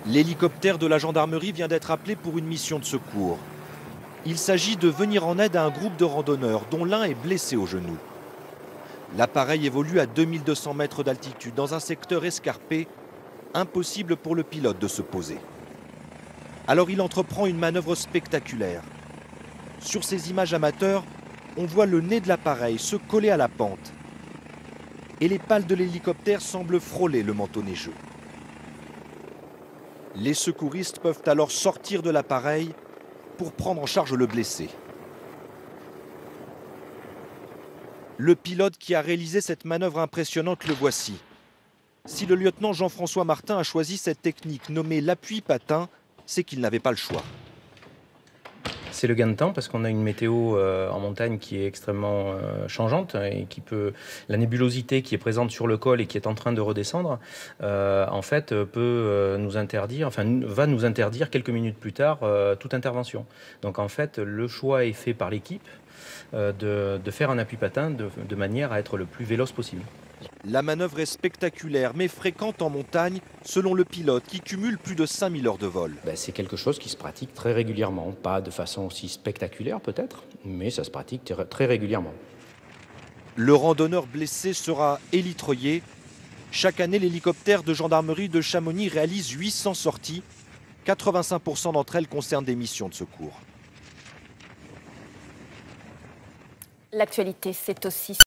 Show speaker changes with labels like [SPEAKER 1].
[SPEAKER 1] L'hélicoptère de la gendarmerie vient d'être appelé pour une mission de secours. Il s'agit de venir en aide à un groupe de randonneurs dont l'un est blessé au genou. L'appareil évolue à 2200 mètres d'altitude dans un secteur escarpé, impossible pour le pilote de se poser. Alors il entreprend une manœuvre spectaculaire. Sur ces images amateurs, on voit le nez de l'appareil se coller à la pente. Et les pales de l'hélicoptère semblent frôler le manteau neigeux. Les secouristes peuvent alors sortir de l'appareil pour prendre en charge le blessé. Le pilote qui a réalisé cette manœuvre impressionnante, le voici. Si le lieutenant Jean-François Martin a choisi cette technique nommée l'appui patin, c'est qu'il n'avait pas le choix.
[SPEAKER 2] C'est le gain de temps parce qu'on a une météo en montagne qui est extrêmement changeante et la nébulosité qui est présente sur le col et qui est en train de redescendre, en fait, va nous interdire quelques minutes plus tard toute intervention. Donc en fait, le choix est fait par l'équipe de faire un appui patin de manière à être le plus véloce possible.
[SPEAKER 1] La manœuvre est spectaculaire mais fréquente en montagne selon le pilote qui cumule plus de 5000 heures de vol.
[SPEAKER 2] C'est quelque chose qui se pratique très régulièrement, pas de façon aussi spectaculaire peut-être, mais ça se pratique très régulièrement.
[SPEAKER 1] Le randonneur blessé sera élitreillé. Chaque année, l'hélicoptère de gendarmerie de Chamonix réalise 800 sorties. 85% d'entre elles concernent des missions de secours.
[SPEAKER 3] L'actualité, c'est aussi